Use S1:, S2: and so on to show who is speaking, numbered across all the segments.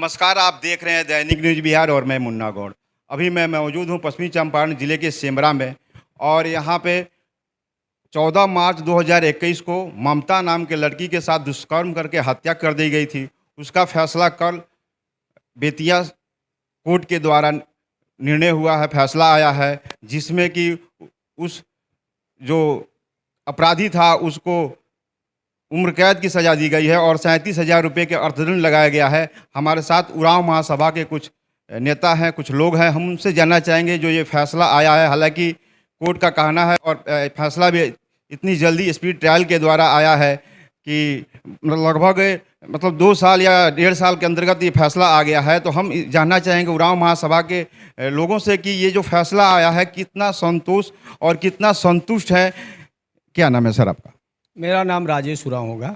S1: नमस्कार, आप देख रहे हैं दैनिक न्यूज़ बिहार और मैं मुन्ना गौड़। अभी मैं मौजूद हूँ पश्चिमी चंपारण जिले के सेमरा में और यहाँ पे 14 मार्च 2021 को ममता नाम के लड़की के साथ दुष्कर्म करके हत्या कर दी गई थी। उसका फैसला कल बेतिया कोर्ट के द्वारा निर्णय हुआ है, फैसला आया है, जिसमें कि उस जो अपराधी था उसको उम्र कैद की सज़ा दी गई है और 37,000 रुपये के अर्थदंड लगाया गया है। हमारे साथ उरांव महासभा के कुछ नेता हैं, कुछ लोग हैं। हम उनसे जानना चाहेंगे जो ये फैसला आया है, हालांकि कोर्ट का कहना है और फैसला भी इतनी जल्दी स्पीड ट्रायल के द्वारा आया है कि लगभग 2 साल या 1.5 साल के अंतर्गत ये फैसला आ गया है। तो हम जानना चाहेंगे उरांव महासभा के लोगों से कि ये जो फैसला आया है कितना संतोष और कितना संतुष्ट है। क्या नाम है सर आपका?
S2: मेरा नाम राजेश उरांव होगा।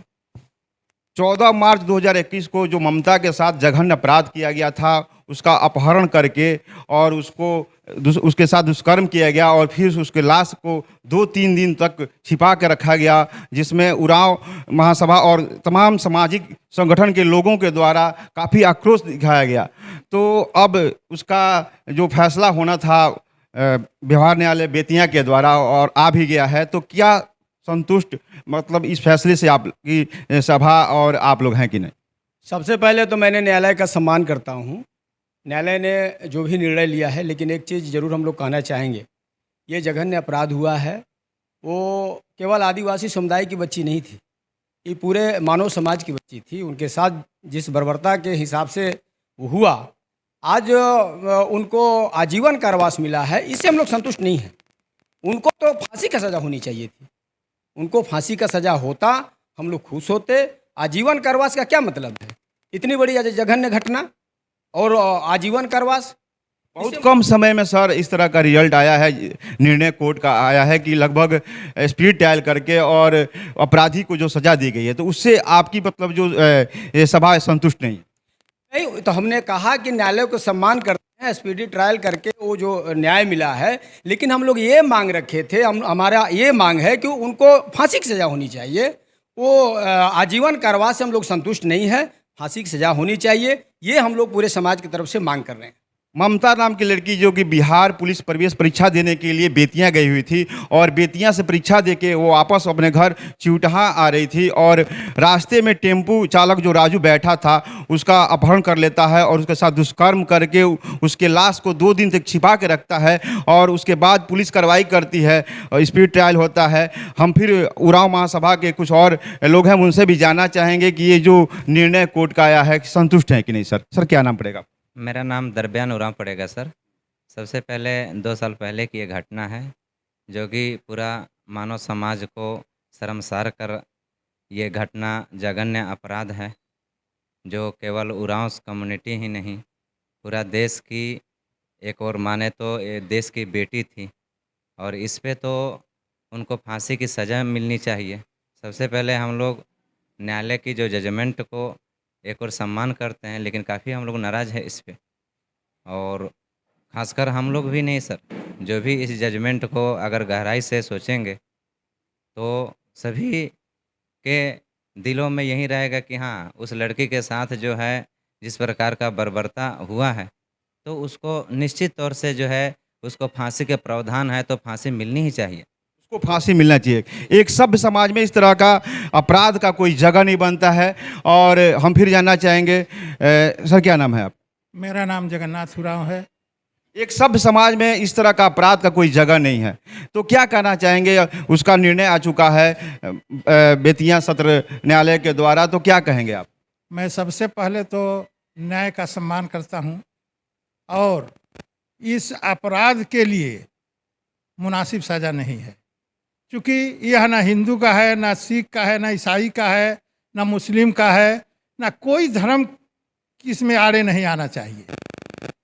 S1: 14 मार्च 2021 को जो ममता के साथ जघन्य अपराध किया गया था, उसका अपहरण करके और उसके साथ दुष्कर्म किया गया और फिर उसके लाश को 2-3 दिन तक छिपा के रखा गया, जिसमें उरांव महासभा और तमाम सामाजिक संगठन के लोगों के द्वारा काफ़ी आक्रोश दिखाया गया। तो अब उसका जो फैसला होना था व्यवहार न्यायालय बेतिया के द्वारा और आ भी गया है, तो क्या संतुष्ट इस फैसले से आपकी सभा और आप लोग हैं कि नहीं?
S2: सबसे पहले तो मैंने न्यायालय का सम्मान करता हूँ। न्यायालय ने जो भी निर्णय लिया है, लेकिन एक चीज़ ज़रूर हम लोग कहना चाहेंगे, ये जघन्य अपराध हुआ है वो केवल आदिवासी समुदाय की बच्ची नहीं थी, ये पूरे मानव समाज की बच्ची थी। उनके साथ जिस बर्बरता के हिसाब से वो हुआ, आज उनको आजीवन कारावास मिला है, इससे हम लोग संतुष्ट नहीं हैं। उनको तो फांसी का सज़ा होनी चाहिए थी। उनको फांसी का सज़ा होता, हम लोग खुश होते। आजीवन कारावास का क्या मतलब है? इतनी बड़ी जघन्य घटना और आजीवन कारावास।
S1: बहुत कम समय में सर इस तरह का रिजल्ट आया है, निर्णय कोर्ट का आया है कि लगभग स्पीड ट्रायल करके और अपराधी को जो सज़ा दी गई है, तो उससे आपकी जो ये सभा संतुष्ट नहीं?
S2: नहीं, तो हमने कहा कि न्यायालय को सम्मान करते हैं, स्पीडी ट्रायल करके वो जो न्याय मिला है, लेकिन हम लोग ये मांग रखे थे, हमारा ये मांग है कि उनको फांसी की सज़ा होनी चाहिए। वो आजीवन कारावास से हम लोग संतुष्ट नहीं है, फांसी की सज़ा होनी चाहिए। ये हम लोग पूरे समाज की तरफ से मांग कर रहे हैं।
S1: ममता नाम की लड़की जो कि बिहार पुलिस प्रवेश परीक्षा देने के लिए बेतिया गई हुई थी और बेतिया से परीक्षा देके वो वापस अपने घर चिउटहा आ रही थी और रास्ते में टेम्पू चालक जो राजू बैठा था उसका अपहरण कर लेता है और उसके साथ दुष्कर्म करके उसके लाश को 2 दिन तक छिपा के रखता है और उसके बाद पुलिस कार्रवाई करती है और स्पीड ट्रायल होता है। हम फिर उरांव महासभा के कुछ और लोग हैं, उनसे भी जानना चाहेंगे कि ये जो निर्णय कोर्ट का आया है संतुष्ट है कि नहीं। सर क्या नाम पड़ेगा?
S3: मेरा नाम दरब्यान उरांव पड़ेगा सर। सबसे पहले 2 साल पहले की ये घटना है जो कि पूरा मानव समाज को शर्मसार कर ये घटना जघन्य अपराध है, जो केवल उरांव कम्युनिटी ही नहीं पूरा देश की, एक और माने तो ये देश की बेटी थी और इस पे तो उनको फांसी की सज़ा मिलनी चाहिए। सबसे पहले हम लोग न्यायालय की जो जजमेंट को एक और सम्मान करते हैं, लेकिन काफ़ी हम लोग नाराज़ है इस पे, और ख़ासकर हम लोग भी नहीं सर, जो भी इस जजमेंट को अगर गहराई से सोचेंगे तो सभी के दिलों में यही रहेगा कि हाँ, उस लड़की के साथ जो है जिस प्रकार का बर्बरता हुआ है, तो उसको निश्चित तौर से जो है उसको फांसी के प्रावधान है, तो फांसी मिलनी ही चाहिए।
S1: को फांसी मिलना चाहिए। एक सभ्य समाज में इस तरह का अपराध का कोई जगह नहीं बनता है। और हम फिर जानना चाहेंगे, सर क्या नाम है आप?
S4: मेरा नाम जगन्नाथ उरांव है।
S1: एक सभ्य समाज में इस तरह का अपराध का कोई जगह नहीं है, तो क्या कहना चाहेंगे? उसका निर्णय आ चुका है बेतिया सत्र न्यायालय के द्वारा, तो क्या कहेंगे आप?
S4: मैं सबसे पहले तो न्याय का सम्मान करता हूं और इस अपराध के लिए मुनासिब सज़ा नहीं है, क्योंकि यह ना हिंदू का है, ना सिख का है, ना ईसाई का है, ना मुस्लिम का है, ना कोई धर्म इसमें आड़े नहीं आना चाहिए।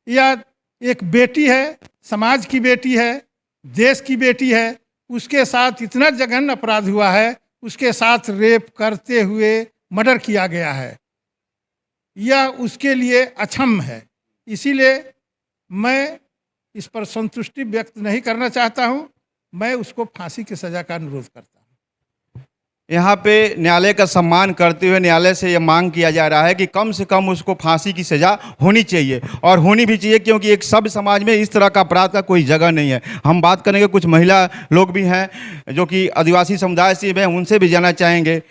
S4: यह एक बेटी है, समाज की बेटी है, देश की बेटी है, उसके साथ इतना जघन्य अपराध हुआ है, उसके साथ रेप करते हुए मर्डर किया गया है। यह उसके लिए अक्षम्य है। इसीलिए मैं इस पर संतुष्टि व्यक्त नहीं करना चाहता हूं, मैं उसको फांसी की सज़ा का अनुरोध करता हूं।
S1: यहाँ पे न्यायालय का सम्मान करते हुए न्यायालय से ये मांग किया जा रहा है कि कम से कम उसको फांसी की सज़ा होनी चाहिए, और होनी भी चाहिए, क्योंकि एक सभ्य समाज में इस तरह का अपराध का कोई जगह नहीं है। हम बात करेंगे, कुछ महिला लोग भी हैं जो कि आदिवासी समुदाय से हैं, उनसे भी जानना चाहेंगे।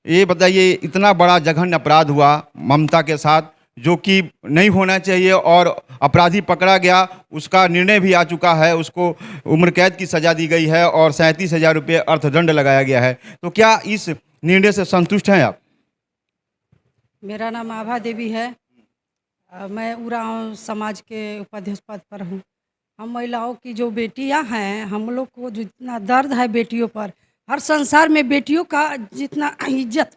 S1: ये बताइए, इतना बड़ा जघन्य अपराध हुआ ममता के साथ, जो कि नहीं होना चाहिए, और अपराधी पकड़ा गया, उसका निर्णय भी आ चुका है, उसको उम्र कैद की सज़ा दी गई है और 37,000 रुपये अर्थदंड लगाया गया है। तो क्या इस निर्णय से संतुष्ट हैं आप?
S5: मेरा नाम आभा देवी है। मैं उरांव समाज के उपाध्यक्ष पद पर हूँ। हम महिलाओं की जो बेटियां हैं, हम लोग को जितना दर्द है बेटियों पर, हर संसार में बेटियों का जितना इज्जत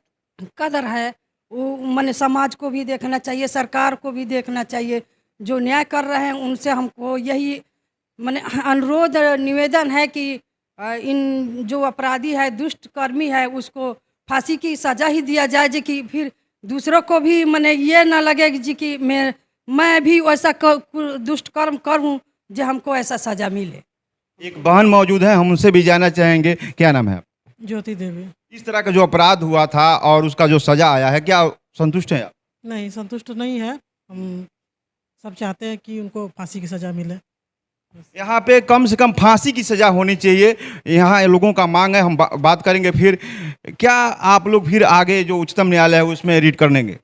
S5: कदर है, वो माने समाज को भी देखना चाहिए, सरकार को भी देखना चाहिए। जो न्याय कर रहे हैं उनसे हमको यही माने अनुरोध निवेदन है कि इन जो अपराधी है, दुष्ट कर्मी है, उसको फांसी की सज़ा ही दिया जाए, जी कि फिर दूसरों को भी माने ये ना लगे जी कि मैं भी वैसा दुष्ट कर्म करूं जो हमको ऐसा सज़ा मिले।
S1: एक बहन मौजूद है, हम उनसे भी जानना चाहेंगे। क्या नाम है आप?
S6: ज्योति देवी।
S1: इस तरह का जो अपराध हुआ था और उसका जो सज़ा आया है, क्या संतुष्ट हैं आप?
S6: नहीं, संतुष्ट नहीं है। हम सब चाहते हैं कि उनको फांसी की सज़ा मिले।
S1: यहाँ पे कम से कम फांसी की सज़ा होनी चाहिए, यहाँ लोगों का मांग है। हम बात करेंगे फिर। क्या आप लोग फिर आगे जो उच्चतम न्यायालय है उसमें रीट कर लेंगे?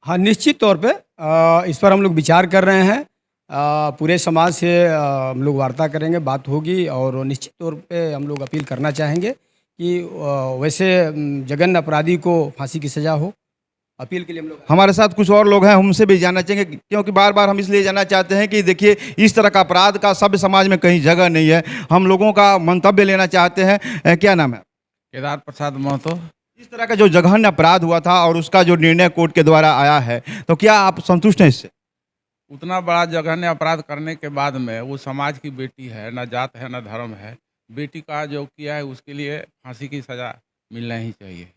S2: हाँ, निश्चित तौर पे इस पर हम लोग विचार कर रहे हैं। पूरे समाज से हम लोग वार्ता करेंगे, बात होगी, और निश्चित तौर पे हम लोग अपील करना चाहेंगे कि वैसे जघन्य अपराधी को फांसी की सज़ा हो। अपील के लिए हम लोग,
S1: हमारे साथ कुछ और लोग हैं, उनसे भी जानना चाहेंगे, क्योंकि बार बार हम इसलिए जानना चाहते हैं कि देखिए, इस तरह का अपराध का सभ्य समाज में कहीं जगह नहीं है। हम लोगों का मंतव्य लेना चाहते हैं। क्या नाम है?
S7: केदार प्रसाद महतो।
S1: इस तरह का जो जघन्य अपराध हुआ था और उसका जो निर्णय कोर्ट के द्वारा आया है, तो क्या आप संतुष्ट हैं इससे?
S7: उतना बड़ा जघन्य अपराध करने के बाद में वो समाज की बेटी है, न जात है न धर्म है, बेटी का जो किया है उसके लिए फांसी की सज़ा मिलना ही चाहिए।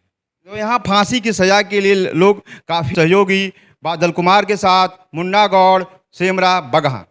S1: तो यहाँ फांसी की सज़ा के लिए लोग काफ़ी सहयोगी। बादल कुमार के साथ मुन्ना गौड़, सेमरा, बगहा।